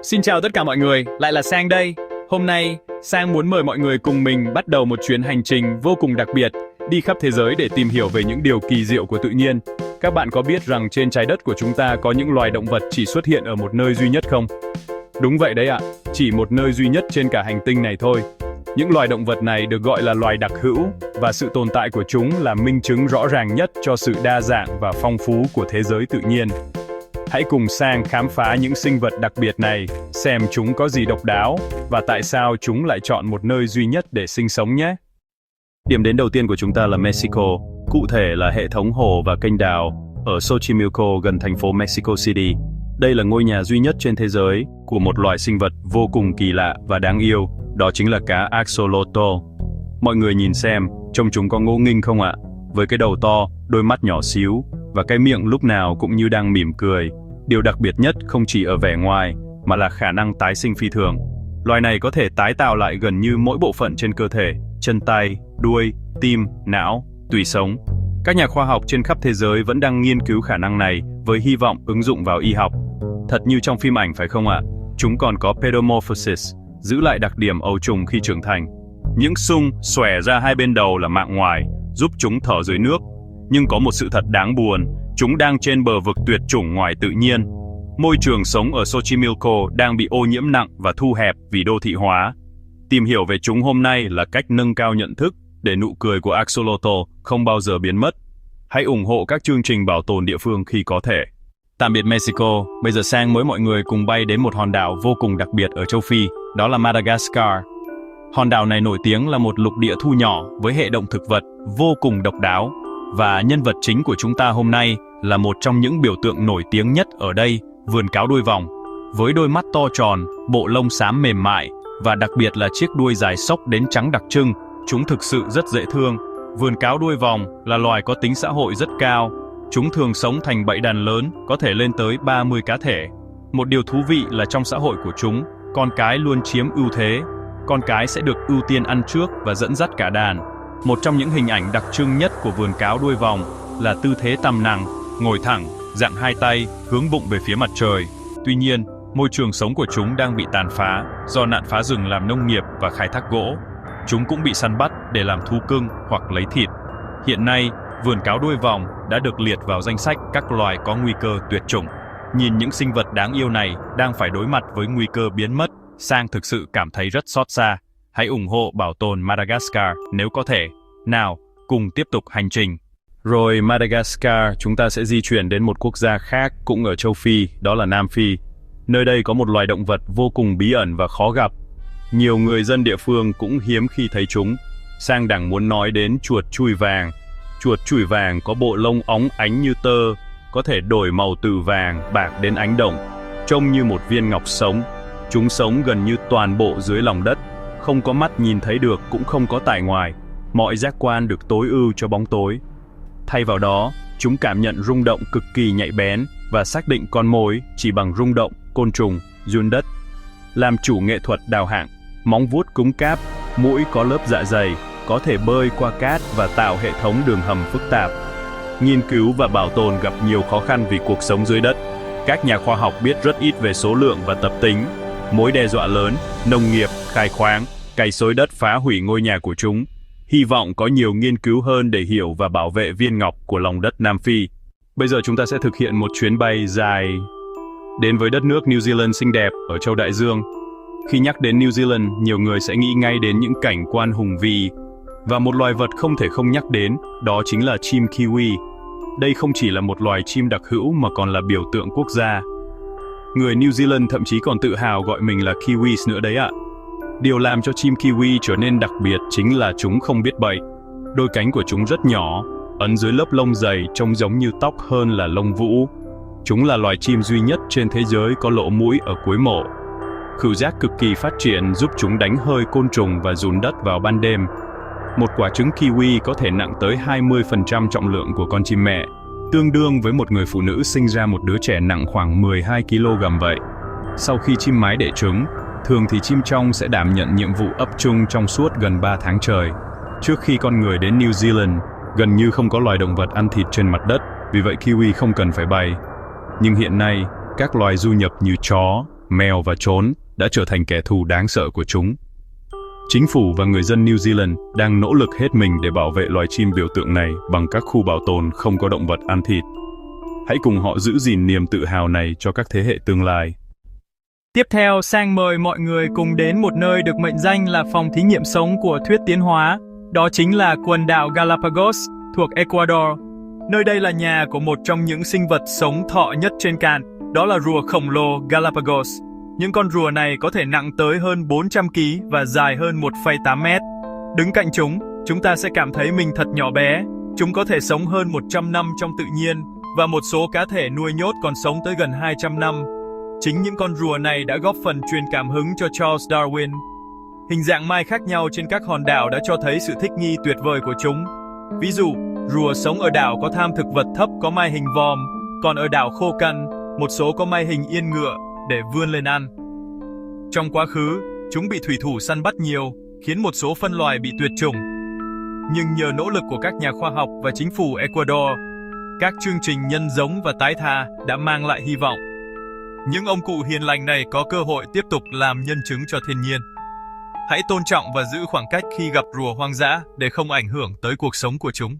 Xin chào tất cả mọi người, lại là Sang đây. Hôm nay, Sang muốn mời mọi người cùng mình bắt đầu một chuyến hành trình vô cùng đặc biệt, đi khắp thế giới để tìm hiểu về những điều kỳ diệu của tự nhiên. Các bạn có biết rằng trên trái đất của chúng ta có những loài động vật chỉ xuất hiện ở một nơi duy nhất không? Đúng vậy đấy ạ, chỉ một nơi duy nhất trên cả hành tinh này thôi. Những loài động vật này được gọi là loài đặc hữu, và sự tồn tại của chúng là minh chứng rõ ràng nhất cho sự đa dạng và phong phú của thế giới tự nhiên. Hãy cùng Sang khám phá những sinh vật đặc biệt này, xem chúng có gì độc đáo và tại sao chúng lại chọn một nơi duy nhất để sinh sống nhé. Điểm đến đầu tiên của chúng ta là Mexico, cụ thể là hệ thống hồ và kênh đào ở Xochimilco gần thành phố Mexico City. Đây là ngôi nhà duy nhất trên thế giới của một loài sinh vật vô cùng kỳ lạ và đáng yêu, đó chính là cá axolotl. Mọi người nhìn xem, trông chúng có ngộ nghĩnh không ạ? Với cái đầu to, đôi mắt nhỏ xíu và cái miệng lúc nào cũng như đang mỉm cười. Điều đặc biệt nhất không chỉ ở vẻ ngoài, mà là khả năng tái sinh phi thường. Loài này có thể tái tạo lại gần như mỗi bộ phận trên cơ thể, chân tay, đuôi, tim, não, tủy sống. Các nhà khoa học trên khắp thế giới vẫn đang nghiên cứu khả năng này với hy vọng ứng dụng vào y học. Thật như trong phim ảnh phải không ạ? Chúng còn có pedomorphosis, giữ lại đặc điểm ấu trùng khi trưởng thành. Những xung xòe ra hai bên đầu là mạng ngoài, giúp chúng thở dưới nước. Nhưng có một sự thật đáng buồn, chúng đang trên bờ vực tuyệt chủng ngoài tự nhiên. Môi trường sống ở Xochimilco đang bị ô nhiễm nặng và thu hẹp vì đô thị hóa. Tìm hiểu về chúng hôm nay là cách nâng cao nhận thức để nụ cười của axolotl không bao giờ biến mất. Hãy ủng hộ các chương trình bảo tồn địa phương khi có thể. Tạm biệt Mexico, bây giờ Sang mời mọi người cùng bay đến một hòn đảo vô cùng đặc biệt ở châu Phi, đó là Madagascar. Hòn đảo này nổi tiếng là một lục địa thu nhỏ với hệ động thực vật vô cùng độc đáo. Và nhân vật chính của chúng ta hôm nay là một trong những biểu tượng nổi tiếng nhất ở đây, vườn cáo đuôi vòng. Với đôi mắt to tròn, bộ lông xám mềm mại và đặc biệt là chiếc đuôi dài xốc đến trắng đặc trưng, chúng thực sự rất dễ thương. Vườn cáo đuôi vòng là loài có tính xã hội rất cao. Chúng thường sống thành bầy đàn lớn, có thể lên tới 30 cá thể. Một điều thú vị là trong xã hội của chúng, con cái luôn chiếm ưu thế. Con cái sẽ được ưu tiên ăn trước và dẫn dắt cả đàn. Một trong những hình ảnh đặc trưng nhất của vườn cáo đuôi vòng là tư thế tằm nằng, ngồi thẳng, dạng hai tay, hướng bụng về phía mặt trời. Tuy nhiên, môi trường sống của chúng đang bị tàn phá do nạn phá rừng làm nông nghiệp và khai thác gỗ. Chúng cũng bị săn bắt để làm thú cưng hoặc lấy thịt. Hiện nay, vườn cáo đuôi vòng đã được liệt vào danh sách các loài có nguy cơ tuyệt chủng. Nhìn những sinh vật đáng yêu này đang phải đối mặt với nguy cơ biến mất, Sang thực sự cảm thấy rất xót xa. Hãy ủng hộ bảo tồn Madagascar nếu có thể. Nào, cùng tiếp tục hành trình. Rồi Madagascar, chúng ta sẽ di chuyển đến một quốc gia khác cũng ở châu Phi, đó là Nam Phi. Nơi đây có một loài động vật vô cùng bí ẩn và khó gặp. Nhiều người dân địa phương cũng hiếm khi thấy chúng. Sang đang muốn nói đến chuột chùi vàng. Chuột chùi vàng có bộ lông óng ánh như tơ, có thể đổi màu từ vàng, bạc đến ánh đồng, trông như một viên ngọc sống. Chúng sống gần như toàn bộ dưới lòng đất, không có mắt nhìn thấy được cũng không có tại ngoài. Mọi giác quan được tối ưu cho bóng tối. Thay vào đó, chúng cảm nhận rung động cực kỳ nhạy bén và xác định con mồi chỉ bằng rung động, côn trùng, giun đất. Làm chủ nghệ thuật đào hạng, móng vuốt cứng cáp, mũi có lớp dạ dày, có thể bơi qua cát và tạo hệ thống đường hầm phức tạp. Nghiên cứu và bảo tồn gặp nhiều khó khăn vì cuộc sống dưới đất. Các nhà khoa học biết rất ít về số lượng và tập tính. Mối đe dọa lớn, nông nghiệp, khai khoáng, cày xới đất phá hủy ngôi nhà của chúng. Hy vọng có nhiều nghiên cứu hơn để hiểu và bảo vệ viên ngọc của lòng đất Nam Phi. Bây giờ chúng ta sẽ thực hiện một chuyến bay dài đến với đất nước New Zealand xinh đẹp ở châu Đại Dương. Khi nhắc đến New Zealand, nhiều người sẽ nghĩ ngay đến những cảnh quan hùng vĩ. Và một loài vật không thể không nhắc đến, đó chính là chim kiwi. Đây không chỉ là một loài chim đặc hữu mà còn là biểu tượng quốc gia. Người New Zealand thậm chí còn tự hào gọi mình là kiwis nữa đấy ạ. Điều làm cho chim kiwi trở nên đặc biệt chính là chúng không biết bậy. Đôi cánh của chúng rất nhỏ, ẩn dưới lớp lông dày trông giống như tóc hơn là lông vũ. Chúng là loài chim duy nhất trên thế giới có lỗ mũi ở cuối mộ. Khứu giác cực kỳ phát triển giúp chúng đánh hơi côn trùng và giun đất vào ban đêm. Một quả trứng kiwi có thể nặng tới 20% trọng lượng của con chim mẹ, tương đương với một người phụ nữ sinh ra một đứa trẻ nặng khoảng 12 kg vậy. Sau khi chim mái đẻ trứng, thường thì chim trong sẽ đảm nhận nhiệm vụ ấp chung trong suốt gần 3 tháng trời. Trước khi con người đến New Zealand, gần như không có loài động vật ăn thịt trên mặt đất, vì vậy kiwi không cần phải bay. Nhưng hiện nay, các loài du nhập như chó, mèo và trốn đã trở thành kẻ thù đáng sợ của chúng. Chính phủ và người dân New Zealand đang nỗ lực hết mình để bảo vệ loài chim biểu tượng này bằng các khu bảo tồn không có động vật ăn thịt. Hãy cùng họ giữ gìn niềm tự hào này cho các thế hệ tương lai. Tiếp theo, Sang mời mọi người cùng đến một nơi được mệnh danh là phòng thí nghiệm sống của thuyết tiến hóa. Đó chính là quần đảo Galapagos thuộc Ecuador. Nơi đây là nhà của một trong những sinh vật sống thọ nhất trên cạn, đó là rùa khổng lồ Galapagos. Những con rùa này có thể nặng tới hơn 400 kg và dài hơn 1,8 mét. Đứng cạnh chúng ta sẽ cảm thấy mình thật nhỏ bé. Chúng có thể sống hơn 100 năm trong tự nhiên, và một số cá thể nuôi nhốt còn sống tới gần 200 năm. Chính những con rùa này đã góp phần truyền cảm hứng cho Charles Darwin. Hình dạng mai khác nhau trên các hòn đảo đã cho thấy sự thích nghi tuyệt vời của chúng. Ví dụ, rùa sống ở đảo có tham thực vật thấp có mai hình vòm, còn ở đảo khô cằn, một số có mai hình yên ngựa để vươn lên ăn. Trong quá khứ, chúng bị thủy thủ săn bắt nhiều, khiến một số phân loài bị tuyệt chủng. Nhưng nhờ nỗ lực của các nhà khoa học và chính phủ Ecuador, các chương trình nhân giống và tái thả đã mang lại hy vọng. Những ông cụ hiền lành này có cơ hội tiếp tục làm nhân chứng cho thiên nhiên. Hãy tôn trọng và giữ khoảng cách khi gặp rùa hoang dã để không ảnh hưởng tới cuộc sống của chúng.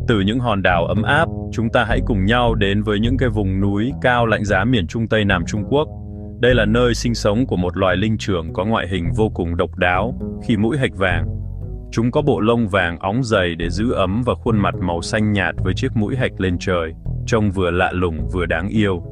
Từ những hòn đảo ấm áp, chúng ta hãy cùng nhau đến với những cái vùng núi cao lạnh giá miền Trung Tây Nam Trung Quốc. Đây là nơi sinh sống của một loài linh trưởng có ngoại hình vô cùng độc đáo khi mũi hạch vàng. Chúng có bộ lông vàng óng dày để giữ ấm và khuôn mặt màu xanh nhạt với chiếc mũi hạch lên trời, trông vừa lạ lùng vừa đáng yêu.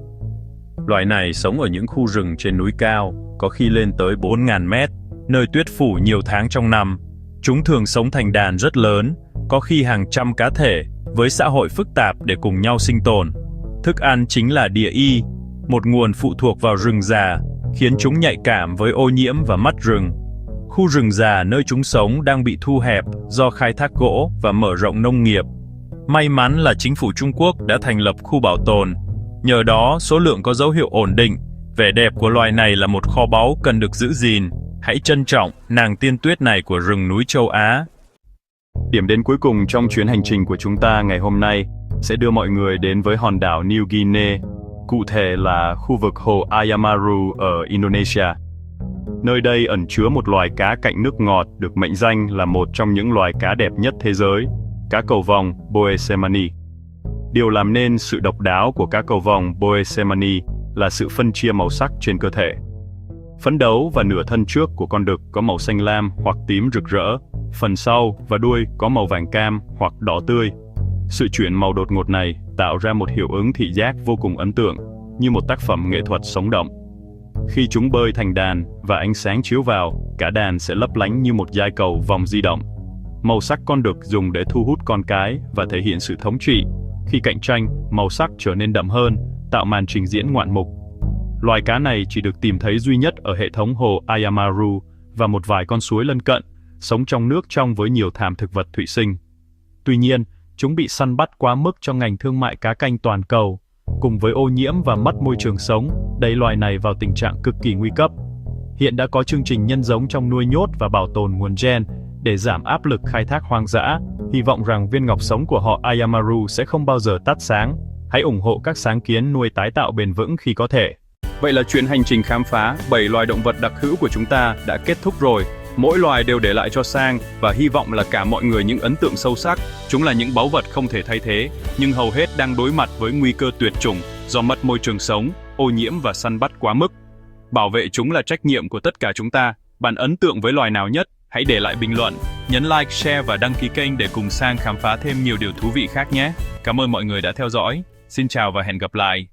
Loài này sống ở những khu rừng trên núi cao, có khi lên tới 4.000 mét, nơi tuyết phủ nhiều tháng trong năm. Chúng thường sống thành đàn rất lớn, có khi hàng trăm cá thể, với xã hội phức tạp để cùng nhau sinh tồn. Thức ăn chính là địa y, một nguồn phụ thuộc vào rừng già, khiến chúng nhạy cảm với ô nhiễm và mất rừng. Khu rừng già nơi chúng sống đang bị thu hẹp do khai thác gỗ và mở rộng nông nghiệp. May mắn là chính phủ Trung Quốc đã thành lập khu bảo tồn. Nhờ đó, số lượng có dấu hiệu ổn định. Vẻ đẹp của loài này là một kho báu cần được giữ gìn. Hãy trân trọng nàng tiên tuyết này của rừng núi châu Á. Điểm đến cuối cùng trong chuyến hành trình của chúng ta ngày hôm nay sẽ đưa mọi người đến với hòn đảo New Guinea, cụ thể là khu vực hồ Ayamaru ở Indonesia. Nơi đây ẩn chứa một loài cá cạnh nước ngọt được mệnh danh là một trong những loài cá đẹp nhất thế giới, cá cầu vồng Boesemani. Điều làm nên sự độc đáo của cá cầu vồng Boesemani là sự phân chia màu sắc trên cơ thể. Phấn đấu và nửa thân trước của con đực có màu xanh lam hoặc tím rực rỡ, phần sau và đuôi có màu vàng cam hoặc đỏ tươi. Sự chuyển màu đột ngột này tạo ra một hiệu ứng thị giác vô cùng ấn tượng, như một tác phẩm nghệ thuật sống động. Khi chúng bơi thành đàn và ánh sáng chiếu vào, cả đàn sẽ lấp lánh như một dải cầu vòng di động. Màu sắc con đực dùng để thu hút con cái và thể hiện sự thống trị. Khi cạnh tranh, màu sắc trở nên đậm hơn, tạo màn trình diễn ngoạn mục. Loài cá này chỉ được tìm thấy duy nhất ở hệ thống hồ Ayamaru và một vài con suối lân cận, sống trong nước trong với nhiều thảm thực vật thủy sinh. Tuy nhiên, chúng bị săn bắt quá mức trong ngành thương mại cá canh toàn cầu. Cùng với ô nhiễm và mất môi trường sống, đẩy loài này vào tình trạng cực kỳ nguy cấp. Hiện đã có chương trình nhân giống trong nuôi nhốt và bảo tồn nguồn gen để giảm áp lực khai thác hoang dã. Hy vọng rằng viên ngọc sống của họ Ayamaru sẽ không bao giờ tắt sáng. Hãy ủng hộ các sáng kiến nuôi tái tạo bền vững khi có thể. Vậy là chuyến hành trình khám phá 7 loài động vật đặc hữu của chúng ta đã kết thúc rồi. Mỗi loài đều để lại cho Sang và hy vọng là cả mọi người những ấn tượng sâu sắc. Chúng là những báu vật không thể thay thế, nhưng hầu hết đang đối mặt với nguy cơ tuyệt chủng do mất môi trường sống, ô nhiễm và săn bắt quá mức. Bảo vệ chúng là trách nhiệm của tất cả chúng ta. Bạn ấn tượng với loài nào nhất? Hãy để lại bình luận, nhấn like, share và đăng ký kênh để cùng Sang khám phá thêm nhiều điều thú vị khác nhé. Cảm ơn mọi người đã theo dõi. Xin chào và hẹn gặp lại.